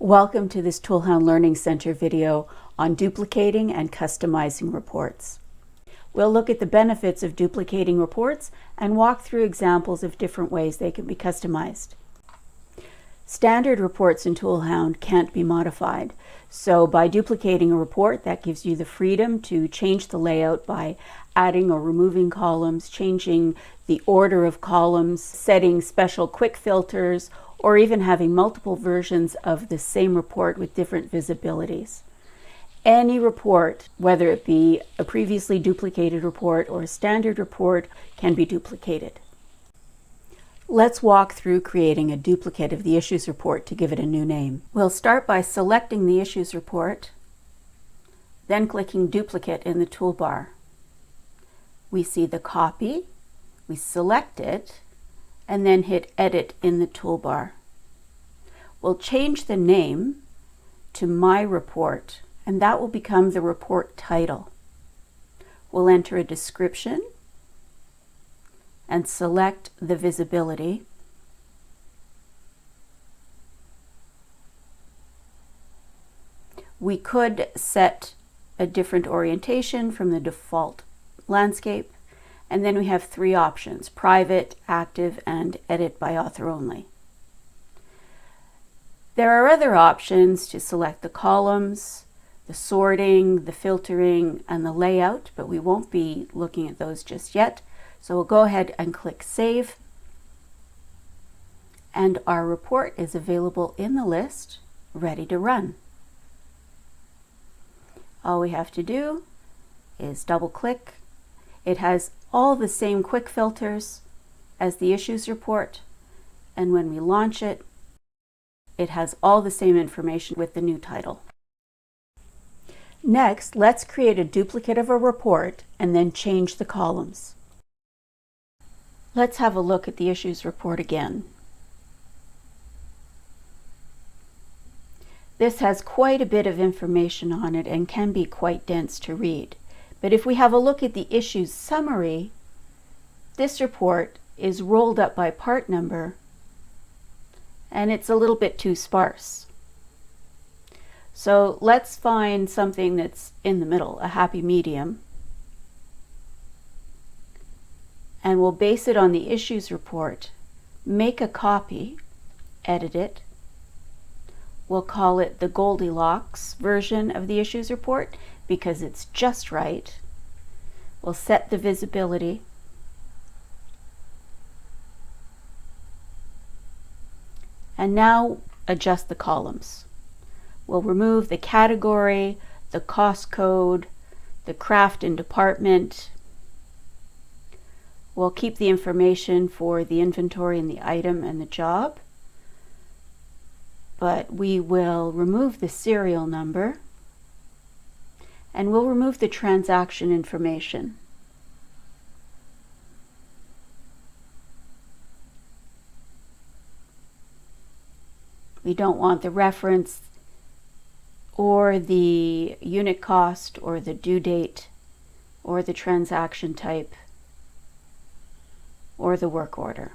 Welcome to this ToolHound Learning Center video on duplicating and customizing reports. We'll look at the benefits of duplicating reports and walk through examples of different ways they can be customized. Standard reports in ToolHound can't be modified, so by duplicating a report, that gives you the freedom to change the layout by adding or removing columns, changing the order of columns, setting special quick filters, or even having multiple versions of the same report with different visibilities. Any report, whether it be a previously duplicated report or a standard report, can be duplicated. Let's walk through creating a duplicate of the issues report to give it a new name. We'll start by selecting the issues report, then clicking duplicate in the toolbar. We see the copy, we select it, and then hit edit in the toolbar. We'll change the name to My Report, and that will become the report title. We'll enter a description and select the visibility. We could set a different orientation from the default landscape, and then we have three options: private, active, and edit by author only. There are other options to select the columns, the sorting, the filtering, and the layout, but we won't be looking at those just yet. So we'll go ahead and click Save, and our report is available in the list, ready to run. All we have to do is double click. It has all the same quick filters as the issues report, and when we launch it, it has all the same information with the new title. Next, let's create a duplicate of a report and then change the columns. Let's have a look at the issues report again. This has quite a bit of information on it and can be quite dense to read. But if we have a look at the issues summary, this report is rolled up by part number, and it's a little bit too sparse. So let's find something that's in the middle, a happy medium. And we'll base it on the issues report, make a copy, edit it. We'll call it the Goldilocks version of the issues report because it's just right. We'll set the visibility. And now adjust the columns. We'll remove the category, the cost code, the craft and department. We'll keep the information for the inventory and the item and the job, but we will remove the serial number, and we'll remove the transaction information. We don't want the reference or the unit cost or the due date or the transaction type or the work order.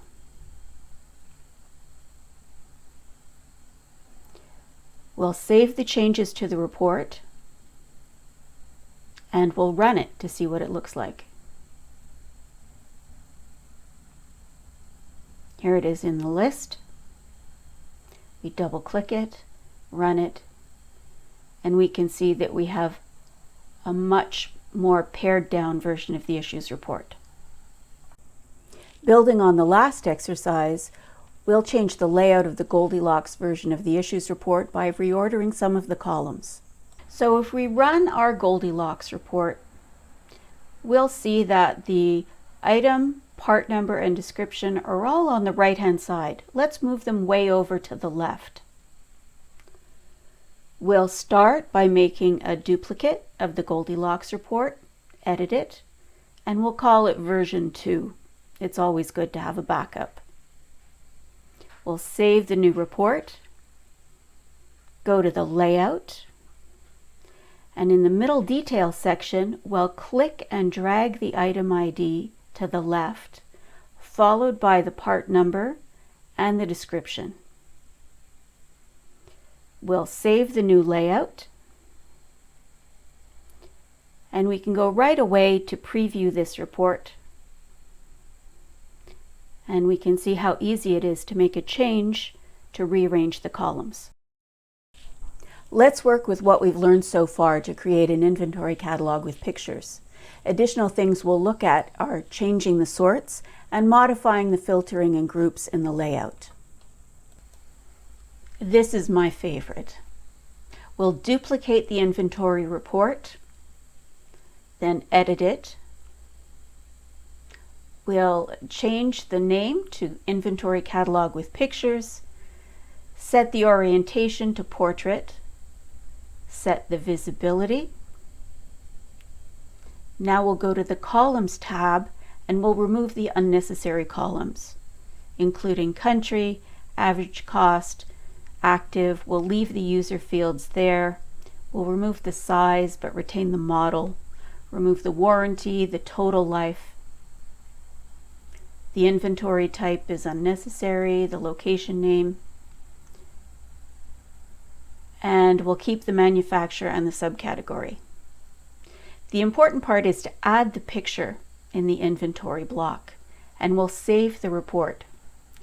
We'll save the changes to the report and we'll run it to see what it looks like. Here it is in the list. We double click it, run it, and we can see that we have a much more pared down version of the issues report. Building on the last exercise, we'll change the layout of the Goldilocks version of the issues report by reordering some of the columns. So if we run our Goldilocks report, we'll see that the item, part number, and description are all on the right-hand side. Let's move them way over to the left. We'll start by making a duplicate of the Goldilocks report, edit it, and we'll call it version 2. It's always good to have a backup. We'll save the new report, go to the layout, and in the middle detail section, we'll click and drag the item ID to the left, followed by the part number and the description. We'll save the new layout. And we can go right away to preview this report. And we can see how easy it is to make a change to rearrange the columns. Let's work with what we've learned so far to create an inventory catalog with pictures. Additional things we'll look at are changing the sorts and modifying the filtering and groups in the layout. This is my favorite. We'll duplicate the inventory report, then edit it. We'll change the name to Inventory Catalog with Pictures, set the orientation to Portrait, set the visibility. Now we'll go to the Columns tab and we'll remove the unnecessary columns, including country, average cost, active. We'll leave the user fields there. We'll remove the size but retain the model, remove the warranty, the total life. The inventory type is unnecessary, the location name. And we'll keep the manufacturer and the subcategory. The important part is to add the picture in the inventory block, and we'll save the report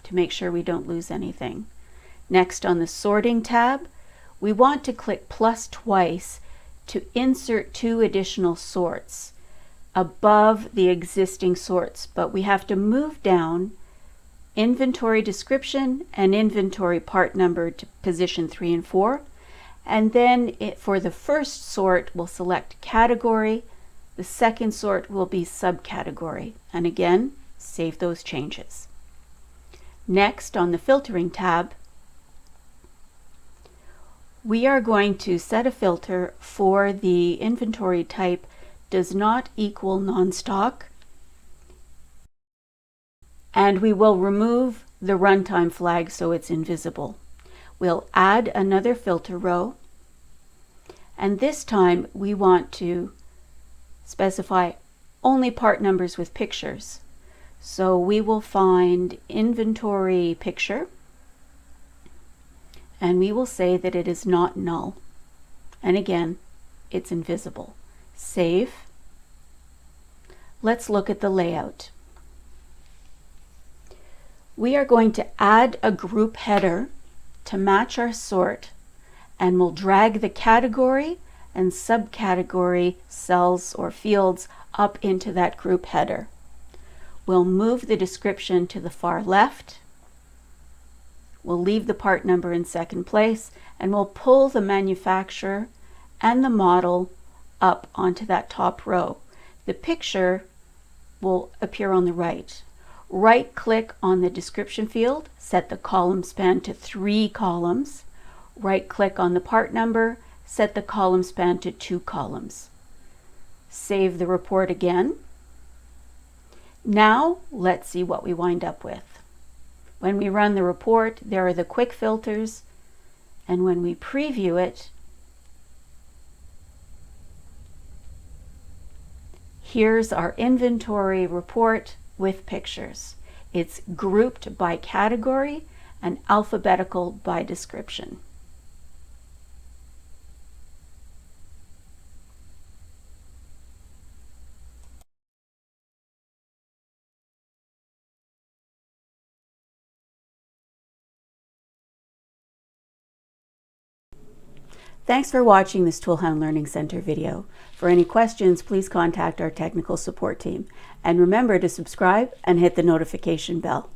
to make sure we don't lose anything. Next, on the Sorting tab, we want to click plus twice to insert 2 additional sorts above the existing sorts, but we have to move down Inventory Description and Inventory Part Number to position 3 and 4. And then for the first sort, we'll select Category. The second sort will be Subcategory. And again, save those changes. Next, on the Filtering tab, we are going to set a filter for the inventory type does not equal non-stock. And we will remove the runtime flag so it's invisible. We'll add another filter row, and this time we want to specify only part numbers with pictures. So we will find inventory picture, and we will say that it is not null. And again, it's invisible. Save. Let's look at the layout. We are going to add a group header to match our sort, and we'll drag the category and subcategory cells or fields up into that group header. We'll move the description to the far left. We'll leave the part number in second place, and we'll pull the manufacturer and the model up onto that top row. The picture will appear on the right. Right-click on the description field, set the column span to 3 columns. Right-click on the part number, set the column span to 2 columns. Save the report again. Now, let's see what we wind up with. When we run the report, there are the quick filters, and when we preview it, here's our inventory report with pictures. It's grouped by category and alphabetical by description. Thanks for watching this ToolHound Learning Center video. For any questions, please contact our technical support team. And remember to subscribe and hit the notification bell.